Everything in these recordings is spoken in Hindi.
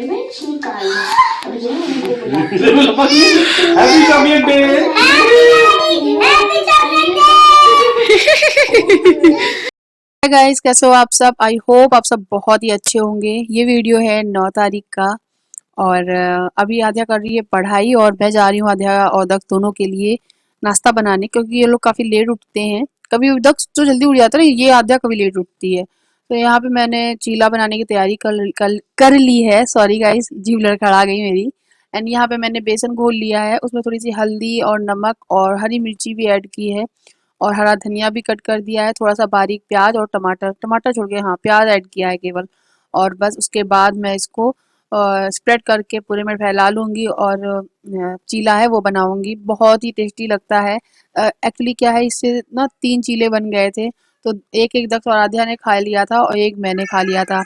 Happy chocolate day. Hi guys, कैसे हो आप सब। आई होप आप सब बहुत ही अच्छे होंगे। ये वीडियो है 9 तारीख का और अभी आध्या कर रही है पढ़ाई और मैं जा रही हूँ आध्या और दक्ष दोनों के लिए नाश्ता बनाने, क्योंकि ये लोग काफ़ी लेट उठते हैं। कभी दक्ष तो जल्दी उठ जाता है ना, ये आध्या कभी लेट उठती है। तो यहाँ पे मैंने चीला बनाने की तैयारी कर ली है। सॉरी गाइस, जीभ लड़खड़ा गई मेरी। एंड यहाँ पे मैंने बेसन घोल लिया है, उसमें थोड़ी सी हल्दी और नमक और हरी मिर्ची भी ऐड की है और हरा धनिया भी कट कर दिया है, थोड़ा-सा बारीक प्याज और टमाटर छोड़ के हाँ, प्याज ऐड किया है केवल। और बस उसके बाद मैं इसको स्प्रेड करके पूरे में फैला लूँगी और चीला है वो बनाऊँगी। बहुत ही टेस्टी लगता है। एक्चुअली क्या है, इससे ना 3 चीले बन गए थे, तो एक-एक दक्ष और आध्या ने खा लिया था और एक मैंने खा लिया था।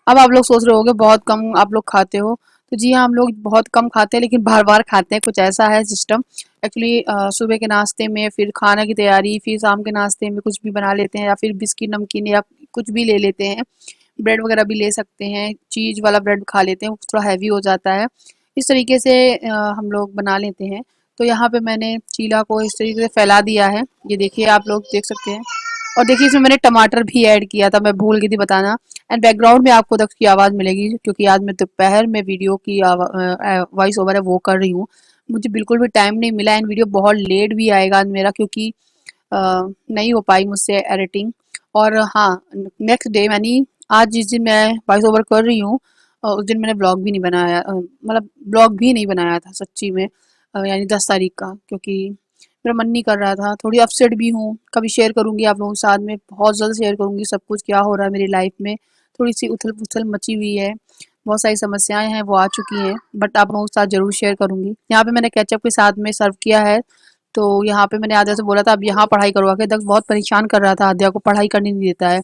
अब आप लोग सोच रहे होंगे बहुत कम आप लोग खाते हो, तो जी हाँ, हम लोग बहुत कम खाते हैं लेकिन बार-बार खाते हैं, कुछ ऐसा है सिस्टम। एक्चुअली सुबह के नाश्ते में, फिर खाना की तैयारी, फिर शाम के नाश्ते में कुछ भी बना लेते हैं या फिर बिस्किट, नमकीन या कुछ भी ले लेते हैं। ब्रेड वगैरह भी ले सकते हैं, चीज़ वाला ब्रेड खा लेते हैं, वो थोड़ा हैवी हो जाता है। इस तरीके से हम लोग बना लेते हैं। तो यहाँ पे मैंने चीला को इस तरीके से फैला दिया है, ये देखिए आप लोग देख सकते हैं। और देखिए इसमें मैंने टमाटर भी ऐड किया था, मैं भूल गई थी बताना। एंड बैकग्राउंड में आपको दक्ष की आवाज़ मिलेगी, क्योंकि आज मैं दोपहर में वीडियो की वॉइस ओवर है वो कर रही हूँ। मुझे बिल्कुल भी टाइम नहीं मिला एंड वीडियो बहुत लेट भी आएगा आज मेरा, क्योंकि नहीं हो पाई मुझसे एडिटिंग। और हाँ, नेक्स्ट डे यानी आज जिस दिन मैं वॉइस ओवर कर रही हूँ उस दिन मैंने ब्लॉग भी नहीं बनाया, मतलब ब्लॉग भी नहीं बनाया था सच्ची में, यानी 10 तारीख का, क्योंकि मेरा मन नहीं कर रहा था। थोड़ी अपसेट भी हूँ, कभी शेयर करूँगी आप लोगों के साथ में, बहुत जल्द शेयर करूँगी सब कुछ क्या हो रहा है मेरी लाइफ में। थोड़ी-सी उथल-पुथल मची हुई है, बहुत सारी समस्याएँ हैं वो आ चुकी हैं, बट आप लोगों के साथ ज़रूर शेयर करूँगी। यहाँ पे मैंने केचअप के साथ में सर्व किया है, तो यहाँ पे मैंने आद्या से बोला था अब यहाँ पढ़ाई करवा के, दक्ष बहुत परेशान कर रहा था आद्या को, पढ़ाई करने नहीं देता है।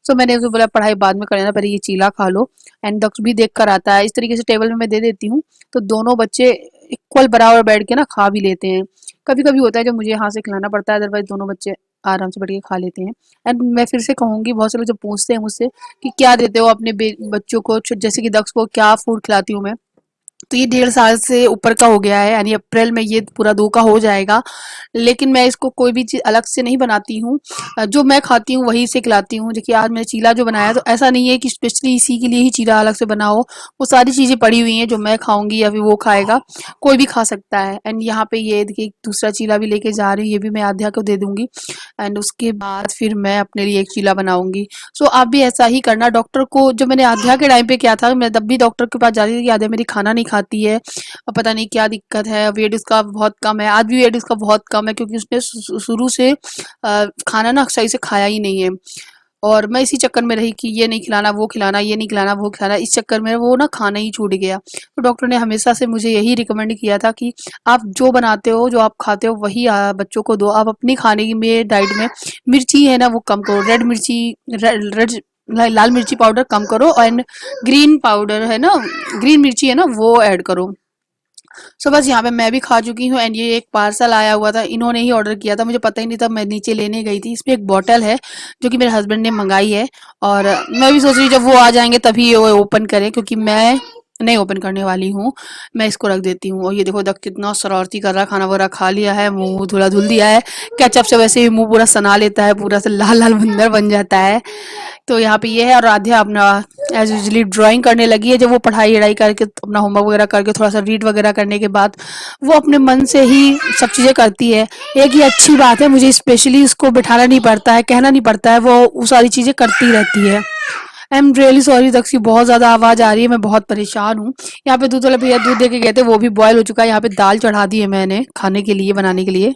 सो मैंने उसे बोला पढ़ाई बाद में कर लेना, पहले ये चीला खा लो। एंड दक्ष भी देख कर आता है, इस तरीके से टेबल में मैं दे देती हूँ, तो दोनों बच्चे इक्वल बराबर बैठ के ना खा भी लेते हैं। कभी-कभी होता है जो मुझे हाथ से खिलाना पड़ता है, अदरवाइज़ दोनों बच्चे आराम से बैठ के खा लेते हैं। एंड मैं फिर से कहूँगी, बहुत से लोग जब पूछते हैं मुझसे कि क्या देते हो अपने बच्चों को, जैसे कि दक्ष को क्या फूड खिलाती हूँ मैं, तो ये 1.5 साल से ऊपर का हो गया है, यानी अप्रैल में ये पूरा 2 का हो जाएगा। लेकिन मैं इसको कोई भी चीज़ अलग से नहीं बनाती हूँ, जो मैं खाती हूँ वही से खिलाती हूँ। देखिए आज मैंने चीला जो बनाया, तो ऐसा नहीं है कि स्पेशली इसी के लिए ही चीला अलग से बना हो, वो सारी चीज़ें पड़ी हुई हैं जो मैं खाऊँगी या फिर वो खाएगा, कोई भी खा सकता है। एंड यहाँ पे ये देखिए दूसरा चीला भी लेके जा रही हूँ, ये भी मैं आध्या को दे दूँगी एंड उसके बाद फिर मैं अपने लिए एक चीला बनाऊँगी। सो आप भी ऐसा ही करना। डॉक्टर को जो मैंने आध्या के टाइम पे किया था, मैं तब भी डॉक्टर के पास जाती थी कि आध्या मेरी खाना नहीं खाती है, पता नहीं क्या दिक्कत है, वेट उसका बहुत कम है। आज भी वेट उसका बहुत कम है, क्योंकि उसने शुरू से खाना ना सही से खाया ही नहीं है। और मैं इसी चक्कर में रही कि ये नहीं खिलाना, वो खिलाना, ये नहीं खिलाना, वो खिलाना, इस चक्कर में वो ना खाना ही छूट गया। तो डॉक्टर ने हमेशा से मुझे यही रिकमेंड किया था कि आप जो बनाते हो, जो आप खाते हो वही बच्चों को दो। आप अपनी खाने की में डाइट में मिर्ची है ना वो कम करो, रेड मिर्ची, रेड लाल मिर्ची पाउडर कम करो एंड ग्रीन पाउडर है ना, ग्रीन मिर्ची है ना वो ऐड करो। सो बस यहाँ पे मैं भी खा चुकी हूँ एंड ये एक पार्सल आया हुआ था, इन्होंने ही ऑर्डर किया था, मुझे पता ही नहीं था, मैं नीचे लेने गई थी। इसमें एक बॉटल है जो कि मेरे हस्बैंड ने मंगाई है और मैं भी सोच रही हूँ जब वो आ जाएंगे तभी वो ओपन करें, क्योंकि मैं नहीं ओपन करने वाली हूँ। मैं इसको रख देती हूँ। और ये देखो दक्ष कितना शरारती कर रहा है, खाना वगैरह खा लिया है, मुंह धुला धुल दिया है, केचप से वैसे ही मुंह पूरा सना लेता है, पूरा से लाल लाल बंदर बन जाता है। तो यहाँ पे ये है और राध्या अपना एज यूजली ड्राइंग करने लगी है। जब वो पढ़ाई वढ़ाई करके अपना होमवर्क वगैरह करके थोड़ा सा रीड वगैरह करने के बाद वो अपने मन से ही सब चीज़ें करती है। एक ये अच्छी बात है, मुझे स्पेशली उसको बिठाना नहीं पड़ता है, कहना नहीं पड़ता है, वो सारी चीज़ें करती रहती है। आई एम रियली सॉरी दक्ष की बहुत ज़्यादा आवाज़ आ रही है, मैं बहुत परेशान हूँ। यहाँ पे दूध वाले भैया दूध दे के गए थे, वो भी बॉयल हो चुका है। यहाँ पे दाल चढ़ा दी है मैंने खाने के लिए, बनाने के लिए।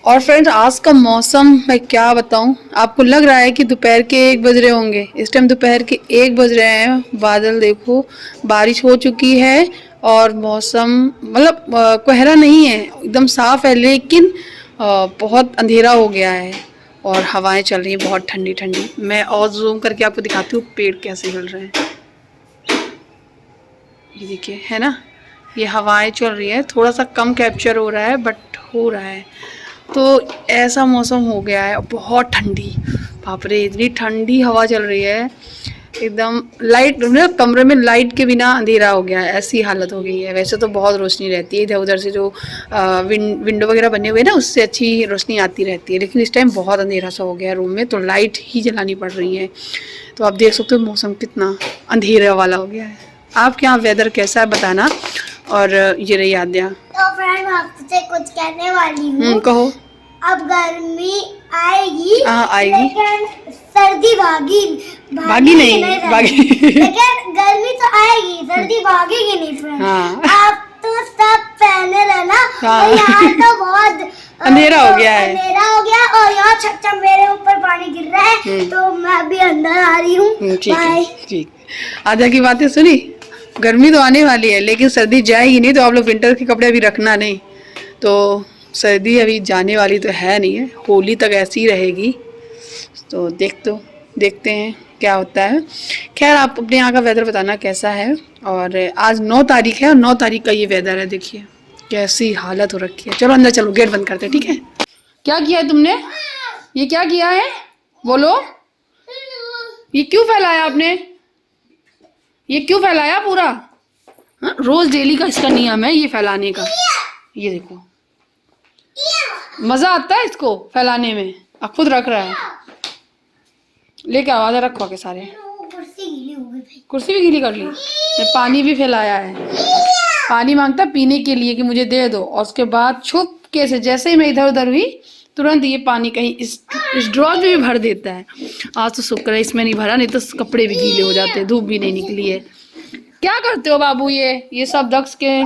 और फ्रेंड्स आज का मौसम मैं क्या बताऊं, आपको लग रहा है कि दोपहर के 1 बज रहे होंगे, इस टाइम दोपहर के 1 बज रहे हैं। बादल देखो, बारिश हो चुकी है और मौसम मतलब कोहरा नहीं है, एकदम साफ है, लेकिन बहुत अंधेरा हो गया है और हवाएं चल रही हैं बहुत ठंडी ठंडी। मैं और जूम करके आपको दिखाती हूँ पेड़ कैसे हिल रहे हैं, ये देखिए है ना, ये हवाएं चल रही है, थोड़ा सा कम कैप्चर हो रहा है बट हो रहा है। तो ऐसा मौसम हो गया है, बहुत ठंडी, बाप रे इतनी ठंडी हवा चल रही है। एकदम लाइट ना, कमरे में लाइट के बिना अंधेरा हो गया है, ऐसी हालत हो गई है। वैसे तो बहुत रोशनी रहती है इधर उधर से, जो विंडो वगैरह बने हुए हैं ना, उससे अच्छी रोशनी आती रहती है, लेकिन इस टाइम बहुत अंधेरा सा हो गया है रूम में, तो लाइट ही जलानी पड़ रही है। तो आप देख सकते हो मौसम कितना अंधेरा वाला हो गया है। आपके यहाँ वेदर कैसा है बताना। और ये रही आद्या। तो फ्रेंड, मैं आपसे कुछ कहने वाली हूँ। कहो। अब गर्मी आएगी, हाँ आएगी, लेकिन सर्दी भागी नहीं भागी। लेकिन गर्मी तो आएगी, सर्दी भागेगी नहीं फ्रेंड। हाँ। आप तो सब पहने रहना। हाँ। और यहाँ तो बहुत अंधेरा हो गया है, अंधेरा हो गया, और यहाँ छत मेरे ऊपर पानी गिर रहा है, तो मैं अभी अंदर आ रही हूँ। ठीक है, बाय। ठीक। आद्या की बातें सुनी। गर्मी तो आने वाली है, लेकिन सर्दी जाएगी नहीं, तो आप लोग विंटर के कपड़े अभी रखना नहीं। तो सर्दी अभी जाने वाली तो है नहीं है, होली तक ऐसी ही रहेगी। तो देखते हैं क्या होता है। खैर, आप अपने यहाँ का वेदर बताना कैसा है। और आज 9 तारीख है, और 9 तारीख का ये वेदर है, देखिए कैसी हालत हो रखी है। चलो अंदर चलो, गेट बंद करते हैं, ठीक है। क्या किया है तुमने? ये क्या किया है बोलो? ये क्यों फैलाया आपने? ये क्यों फैलाया पूरा? हाँ, रोज डेली का इसका नियम है ये फैलाने का। ये देखो, मजा आता है इसको फैलाने में। अब खुद रख रहा है, लेके आवाज रखो के सारे। कुर्सी गीली हो गई भाई। कुर्सी भी गीली कर ली। मैं पानी भी फैलाया है, पानी मांगता पीने के लिए कि मुझे दे दो, और उसके बाद छुपके से जैसे ही मैं इधर उधर हुई, तुरंत ये पानी कहीं इस ड्रॉज में भी भर देता है। आज तो शुक्र है इसमें नहीं भरा, नहीं तो कपड़े भी गीले हो जाते, धूप भी नहीं निकली है। क्या करते हो बाबू? ये सब दक्ष के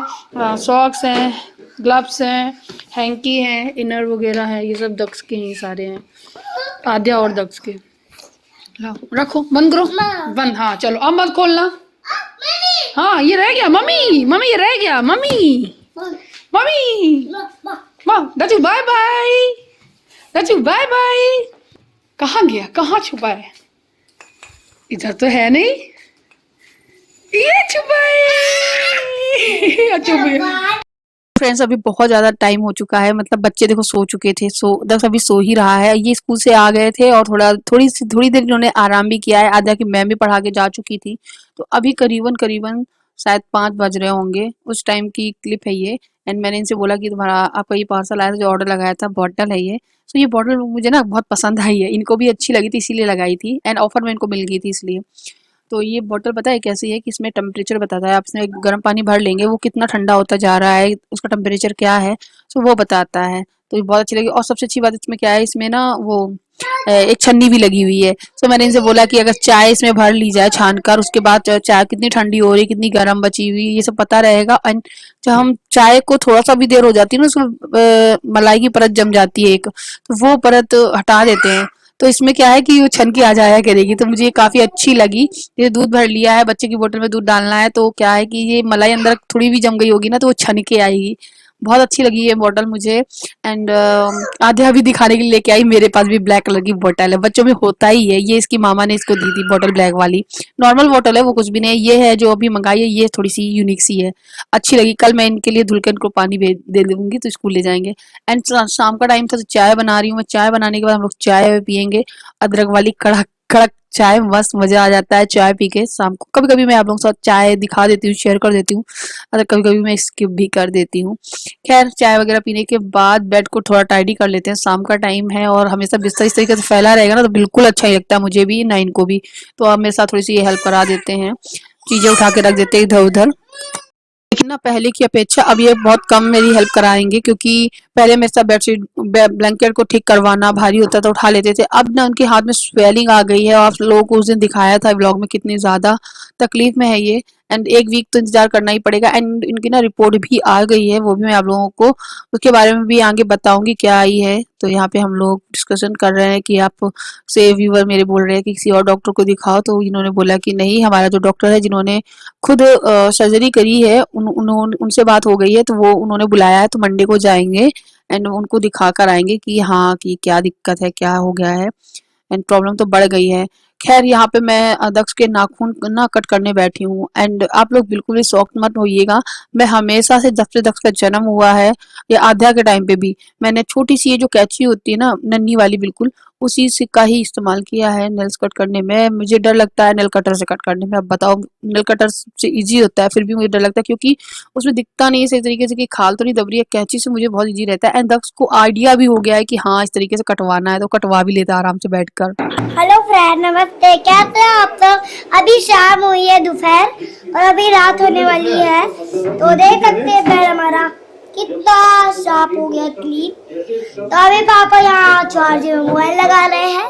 सॉक्स हैं, ग्लव्स हैं, हैंकी हैं, इनर वगैरह है, ये सब दक्ष के ही सारे हैं, आद्या और दक्ष के। लाओ रखो, बंद करो, बंद। हाँ चलो, अब मत खोलना। हाँ ये रह गया मम्मी, मम्मी ये रह गया मम्मी, मम्मी। दचू बाय बाय, दचू बाय बाय। कहाँ गया, कहाँ छुपा है? इधर तो है नहीं, ये छुपा है। छुप गया। फ्रेंड्स, अभी बहुत ज़्यादा टाइम हो चुका है, मतलब बच्चे देखो सो चुके थे, दक्ष अभी सो ही रहा है। ये स्कूल से आ गए थे और थोड़ी देर इन्होंने आराम भी किया है। आद्या की मैम भी पढ़ा के जा चुकी थी, तो अभी करीबन शायद 5 बज रहे होंगे, उस टाइम की क्लिप है ये। एंड मैंने इनसे बोला कि तुम्हारा आपका ये पार्सल आया था, जो ऑर्डर लगाया था, बॉटल है ये। तो ये बॉटल मुझे ना बहुत पसंद आई है, इनको भी अच्छी लगी थी इसीलिए लगाई थी, एंड ऑफर में इनको मिल गई थी इसलिए। तो ये बॉटल पता है कैसी है कि इसमें टेम्परेचर बताता है, आप इसमें गर्म पानी भर लेंगे, वो कितना ठंडा होता जा रहा है, उसका टेम्परेचर क्या है, तो वो बताता है। तो ये बहुत अच्छी लगी। और सबसे अच्छी बात इसमें क्या है, इसमें ना वो एक छन्नी भी लगी हुई है। तो मैंने इनसे बोला कि अगर चाय इसमें भर ली जाए छान कर, उसके बाद चाय कितनी ठंडी हो रही, कितनी गर्म बची हुई, ये सब पता रहेगा। एंड जब हम चाय को थोड़ा सा भी देर हो जाती है ना, उसमें मलाई की परत जम जाती है एक, तो वो परत हटा देते हैं। तो इसमें क्या है कि वो छन के आ जाया करेगी, तो मुझे ये काफी अच्छी लगी। ये दूध भर लिया है, बच्चे की बोतल में दूध डालना है, तो क्या है कि ये मलाई अंदर थोड़ी भी जम गई होगी ना, तो वो छन के आएगी। बहुत अच्छी लगी ये बॉटल मुझे। एंड आध्या भी दिखाने के लिए लेके आई, मेरे पास भी ब्लैक कलर की बॉटल है, बच्चों में होता ही है। ये इसकी मामा ने इसको दी थी बॉटल, ब्लैक वाली। नॉर्मल बॉटल है, वो कुछ भी नहीं है। ये है जो अभी मंगाई है, ये थोड़ी सी यूनिक सी है, अच्छी लगी। कल मैं इनके लिए धुल के इनको पानी दे दूंगी, तो स्कूल ले जाएंगे। एंड शाम का टाइम था, तो चाय बना रही हूँ मैं। चाय बनाने के बाद हम लोग चाय पियेंगे, अदरक वाली कड़क कड़क चाय, मस्त मजा आ जाता है चाय पी के शाम को। कभी कभी मैं आप लोगों के साथ चाय दिखा देती हूँ, शेयर कर देती हूँ, और कभी कभी मैं स्किप भी कर देती हूँ। खैर, चाय वगैरह पीने के बाद बेड को थोड़ा टाइडी कर लेते हैं, शाम का टाइम है और हमेशा बिस्तर इस तरीके से फैला रहेगा ना, तो बिल्कुल अच्छा ही लगता है मुझे भी, ना इनको भी। तो आप मेरे साथ थोड़ी सी ये हेल्प करा देते हैं, चीजें उठा के रख देते हैं इधर उधर। लेकिन ना पहले की अपेक्षा अब ये बहुत कम मेरी हेल्प कराएंगे, क्योंकि पहले मेरे साथ बेडशीट ब्लैंकेट को ठीक करवाना भारी होता था, उठा लेते थे। अब ना उनके हाथ में स्वेलिंग आ गई है, और आप लोगों को उस दिन दिखाया था व्लॉग में, कितनी ज्यादा तकलीफ में है ये। एंड 1 वीक तो इंतजार करना ही पड़ेगा। एंड इनकी ना रिपोर्ट भी आ गई है, वो भी मैं आप लोगों को उसके बारे में भी आगे बताऊंगी क्या आई है। तो यहाँ पे हम लोग डिस्कशन कर रहे हैं कि आप से व्यूवर मेरे बोल रहे हैं कि किसी और डॉक्टर को दिखाओ, तो इन्होंने बोला कि नहीं, हमारा जो डॉक्टर है जिन्होंने खुद सर्जरी करी है, उन्होंने उनसे बात हो गई है, तो वो उन्होंने बुलाया है, तो मंडे को जाएंगे एंड उनको दिखा कर आएंगे कि हाँ कि क्या दिक्कत है, क्या हो गया है, एंड प्रॉब्लम तो बढ़ गई है। खैर, यहाँ पे मैं दक्ष के नाखून ना कट करने बैठी हूँ। एंड आप लोग बिल्कुल भी शॉक मत होइएगा, मैं हमेशा से जब से दक्ष का जन्म हुआ है, या आध्या के टाइम पे भी, मैंने छोटी सी ये जो कैंची होती है ना, नन्ही वाली बिल्कुल, उसी से का ही इस्तेमाल किया है नेल्स कट करने में। मुझे डर लगता है नेल कटर से कट करने में। अब बताओ, नेल कटर से इजी होता है फिर भी मुझे डर लगता है क्योंकि उसमें दिखता नहीं है सही तरीके से कि खाल तो नहीं दब रही है। कैंची से मुझे बहुत इजी रहता है एंड दक्ष को आइडिया भी हो गया है कि हाँ इस तरीके से कटवाना है तो कटवा भी लेता है आराम से बैठकर। हेलो फ्रेंड, नमस्ते। कैसे हो आप लोग? अभी शाम हुई है दोपहर और अभी रात होने वाली है, तो देख सकते हैं पैर हमारा कितना साफ हो गया, क्लीन। तो अभी पापा यहाँ चार्ज में मोबाइल लगा रहे हैं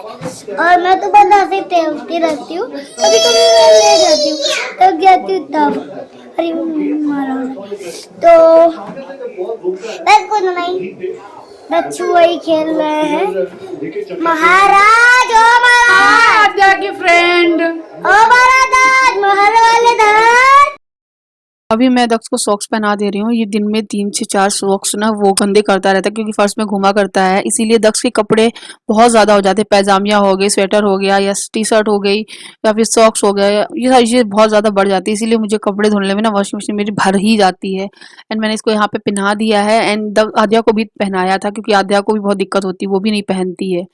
और मैं तो बस ऐसे टहलती रहती हूँ। कभी कभी मैं ले जाती हूँ, तब जाती हूँ तब। अरे मारा तो बस कुछ नहीं, बच्चू वही खेल रहे हैं। महाराज, ओ महाराज, आद्या की फ्रेंड, ओ महाराज, महल वाले दाद। अभी मैं दक्ष को सॉक्स पहना दे रही हूँ। ये दिन में 3 से 4 सॉक्स ना वो गंदे करता रहता है क्योंकि फर्श में घुमा करता है, इसीलिए दक्ष के कपड़े बहुत ज़्यादा हो जाते हैं। पैजामिया हो गई, स्वेटर हो गया या टी शर्ट हो गई या फिर सॉक्स हो गया, ये सारी चीज़ें बहुत ज़्यादा बढ़ जाती है। इसीलिए मुझे कपड़े धुलने में ना वॉशिंग मशीन मेरी भर ही जाती है। एंड मैंने इसको यहाँ पे पहना दिया है एंड आद्या को भी पहनाया था क्योंकि आद्या को भी बहुत दिक्कत होती है, वो भी नहीं पहनती है।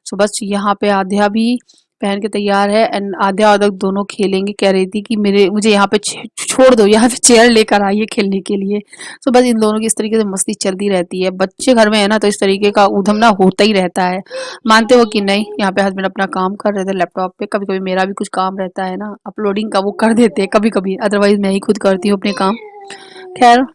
सो बस यहाँ पे आद्या भी पहन के तैयार है एंड आद्या और दक्ष दोनों खेलेंगे। कह रही थी कि मुझे यहाँ पे छोड़ दो, यहाँ पे चेयर लेकर आइए खेलने के लिए। सो बस इन दोनों की इस तरीके से मस्ती चलती रहती है। बच्चे घर में है ना तो इस तरीके का ऊधम ना होता ही रहता है। मानते हो कि नहीं? यहाँ पे हस्बैंड अपना काम कर रहे थे लैपटॉप पे। कभी कभी मेरा भी कुछ काम रहता है ना अपलोडिंग का, वो कर देते हैं कभी कभी, अदरवाइज मैं ही खुद करती हूँ अपने काम। खैर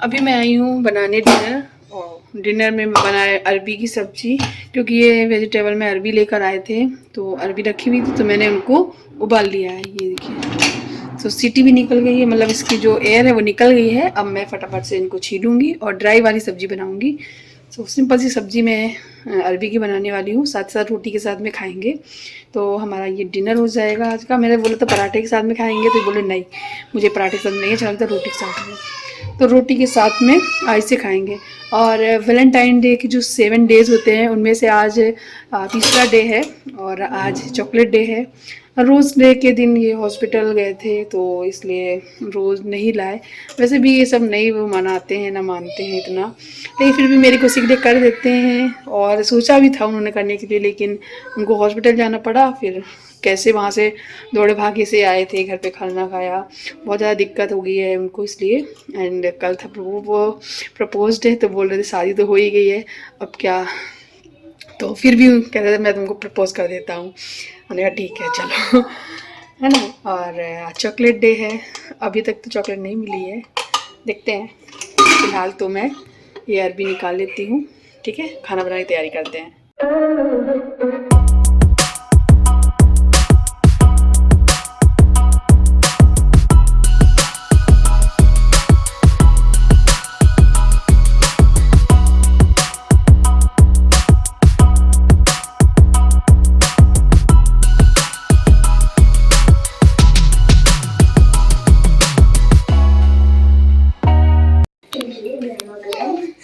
अभी मैं आई हूँ बनाने डिनर और डिनर में मैं बनाए अरबी की सब्जी क्योंकि ये वेजिटेबल में अरबी लेकर आए थे तो अरबी रखी हुई थी तो मैंने उनको उबाल लिया है। ये देखिए, तो सीटी भी निकल गई है, मतलब इसकी जो एयर है वो निकल गई है। अब मैं फटाफट से इनको छीलूंगी और ड्राई वाली सब्जी बनाऊंगी। तो सिंपल सी सब्जी मैं अरबी की बनाने वाली हूँ, साथ साथ रोटी के साथ में खाएंगे तो हमारा ये डिनर हो जाएगा आज का। मैंने बोला तो पराठे के साथ में खाएंगे तो बोले नहीं, मुझे पराठे के साथ नहीं अच्छा लगता, रोटी के साथ में। तो रोटी के साथ में आज से खाएंगे। और वैलेंटाइन डे के जो 7 डेज़ होते हैं उनमें से आज तीसरा डे है और आज चॉकलेट डे है। रोज़ डे के दिन ये हॉस्पिटल गए थे तो इसलिए रोज़ नहीं लाए। वैसे भी ये सब नहीं वो मनाते हैं ना मानते हैं इतना, लेकिन फिर भी मेरी खुशी के लिए कर देते हैं। और सोचा भी था उन्होंने करने के लिए लेकिन उनको हॉस्पिटल जाना पड़ा, फिर कैसे वहाँ से दौड़े भागे से आए थे, घर पे खाना खाया, बहुत ज़्यादा दिक्कत हो गई है उनको इसलिए। एंड कल था वो प्रपोज्ड है तो बोल रहे थे शादी तो हो ही गई है अब क्या, तो फिर भी कह रहे थे मैं तुमको प्रपोज कर देता हूँ। मैंने कहा ठीक है चलो, है ना। और चॉकलेट डे है, अभी तक तो चॉकलेट नहीं मिली है, देखते हैं। फिलहाल तो मैं ये अरबी निकाल लेती हूँ, ठीक है, खाना बनाने की तैयारी करते हैं।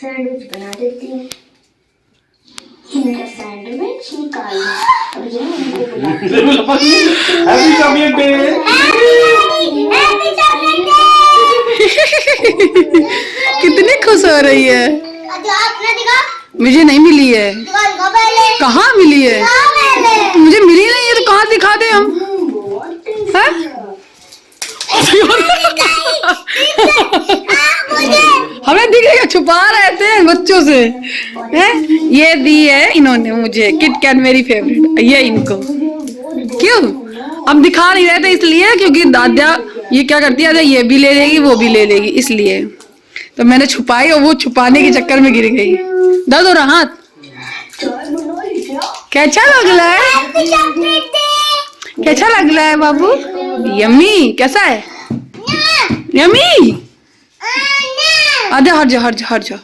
सैंडविच बना देती हूँ। मेरा सैंडविच निकालना और जो उनको happy chocolate day. Happy chocolate day. कितनी खुश हो रही है। आपने दिखा? मुझे नहीं मिली है। दिखा पहले। कहाँ मिली है? मुझे मिली नहीं है तो कहाँ दिखा दे हम? हमें दिख रही है, छुपा रहे थे बच्चों से हैं? ये दी है इन्होंने मुझे किट कैट, मेरी फेवरेट, ये इनको क्यों अब दिखा नहीं रहे थे इसलिए क्योंकि दादा ये क्या करती है, ये भी ले लेगी वो भी ले लेगी, इसलिए तो मैंने छुपाई और वो छुपाने के चक्कर में गिर गई। दर्द हो रहा हाथ? कैसा लग रहा है? कैसा लग रहा है बाबू? यम्मी, कैसा है? यम्मी। आधा हट जाओ हट जाओ हट जाओ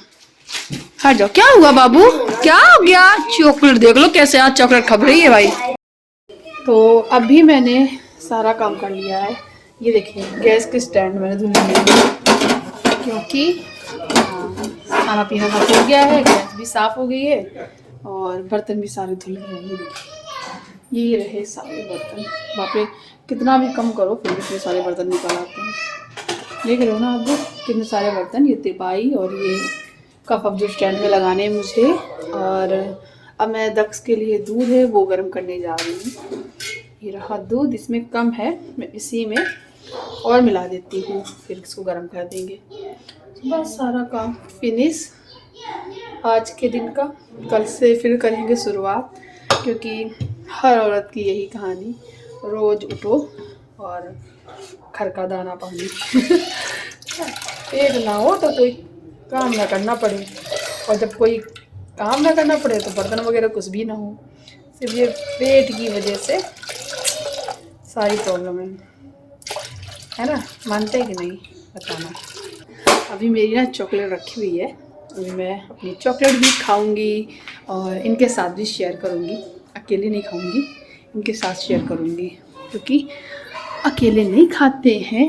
हट जाओ। क्या हुआ बाबू, क्या हो गया? चॉकलेट देख लो कैसे आज चॉकलेट खब रही है भाई। तो अभी मैंने सारा काम कर लिया है। ये देखिए गैस के स्टैंड मैंने धुल लिया क्योंकि खाना पीना सब हो गया है, गैस भी साफ हो गई है और बर्तन भी सारे धुल गए हैं। ये देखिए ये रहे सारे बर्तन, बाप रे कितना भी कम करो फिर भी इतने सारे बर्तन निकल आते हैं। देख रहे हो ना आप लोग कितने सारे बर्तन, ये तिपाई और ये कप अब जो स्टैंड में लगाने हैं मुझे। और अब मैं दक्ष के लिए दूध है वो गर्म करने जा रही हूँ। ये रहा दूध, इसमें कम है, मैं इसी में और मिला देती हूँ, फिर इसको गर्म कर देंगे। बस सारा काम फिनिश आज के दिन का। कल से फिर करेंगे शुरुआत, क्योंकि हर औरत की यही कहानी, रोज़ उठो और घर का दाना पानी पेट ना हो तो कोई काम ना करना पड़े, और जब कोई काम ना करना पड़े तो बर्तन वगैरह कुछ भी ना हो। सिर्फ ये पेट की वजह से सारी प्रॉब्लम है ना। मानते हैं कि नहीं बताना। अभी मेरी ना चॉकलेट रखी हुई है, अभी मैं अपनी चॉकलेट भी खाऊंगी और इनके साथ भी शेयर करूंगी। अकेले नहीं खाऊंगी, इनके साथ शेयर करूंगी, क्योंकि अकेले नहीं खाते हैं,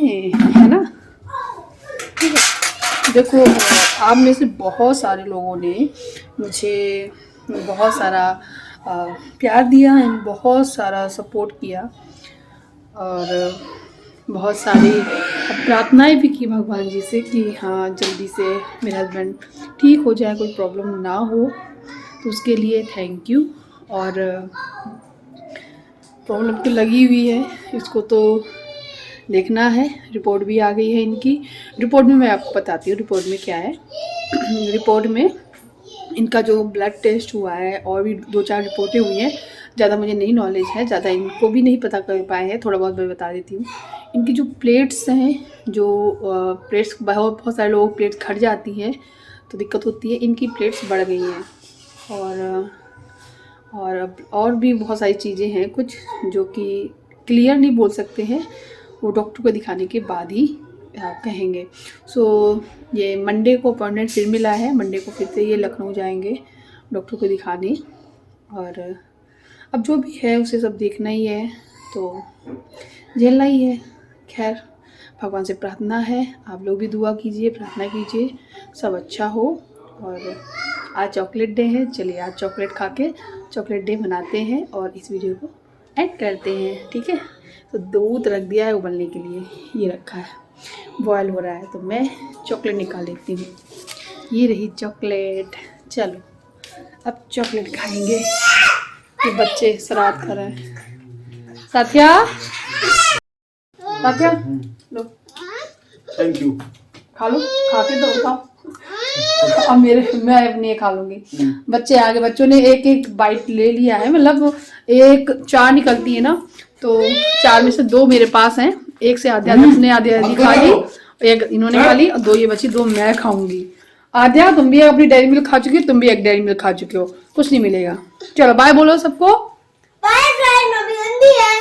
है ना। ठीक है, देखो आप में से बहुत सारे लोगों ने मुझे बहुत सारा प्यार दिया है, बहुत सारा सपोर्ट किया और बहुत सारी प्रार्थनाएं भी की भगवान जी से कि हाँ जल्दी से मेरे हस्बैंड ठीक हो जाए, कोई प्रॉब्लम ना हो। तो उसके लिए थैंक यू। और प्रॉब्लम तो लगी हुई है, इसको तो देखना है। रिपोर्ट भी आ गई है इनकी। रिपोर्ट में मैं आपको बताती हूँ रिपोर्ट में क्या है। रिपोर्ट में इनका जो ब्लड टेस्ट हुआ है और भी 2-4 रिपोर्टें हुई हैं। ज़्यादा मुझे नहीं नॉलेज है, ज़्यादा इनको भी नहीं पता कर पाए हैं, थोड़ा बहुत मैं बता देती हूँ। इनकी जो प्लेट्स हैं, जो प्लेट्स बहुत सारे लोगों की प्लेट्स घट जाती हैं तो दिक्कत होती है, इनकी प्लेट्स बढ़ गई हैं। और भी बहुत सारी चीज़ें हैं कुछ जो कि क्लियर नहीं बोल सकते हैं, वो डॉक्टर को दिखाने के बाद ही कहेंगे। सो ये मंडे को अपॉइंटमेंट फिर मिला है, मंडे को फिर से ये लखनऊ जाएंगे डॉक्टर को दिखाने। और अब जो भी है उसे सब देखना ही है, तो झेलना ही है। खैर भगवान से प्रार्थना है, आप लोग भी दुआ कीजिए, प्रार्थना कीजिए, सब अच्छा हो। और आज चॉकलेट डे है, चलिए आज चॉकलेट खा के चॉकलेट डे मनाते हैं और इस वीडियो को एंड करते हैं। ठीक है, तो दूध रख दिया है उबलने के लिए, ये रखा है, बॉयल हो रहा है, तो मैं चॉकलेट निकाल लेती हूँ। ये रही चॉकलेट, चलो अब चॉकलेट खाएंगे। ये बच्चे शरारत कर रहे हैं। साथिया, साथिया लो, थैंक यू। खा लो, खा के तो उठाओ। अब मैं अपनी खा लूंगी। बच्चे आगे, बच्चों ने एक एक बाइट ले लिया है, मतलब 4 निकलती है ना, तो 4 में से 2 मेरे पास हैं। एक से आध्या ने आधी खा ली, एक इन्होंने खा ली और 2 ये बची, 2 मैं खाऊंगी। आध्या तुम भी अपनी डेयरी मिल्क खा चुकी हो, तुम भी एक डेयरी मिल्क खा चुके हो, कुछ नहीं मिलेगा। चलो बाय बोलो सबको। बाय फ्रेंड, मम्मी गंदी है।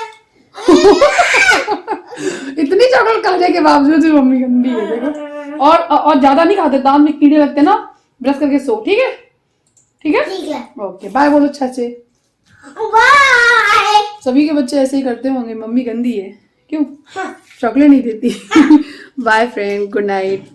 इतनी चॉकलेट खाने के बावजूद भी मम्मी गंदी है, देखो। और ज्यादा नहीं खाते, दांत में कीड़े लगते ना, ब्रश करके सो। ठीक है, ठीक है, ठीक है, ओके बाय बोलो अच्छा से। बाय। सभी के बच्चे ऐसे ही करते होंगे, मम्मी गंदी है क्यों, हाँ। चॉकलेट नहीं देती। Bye friend, good night.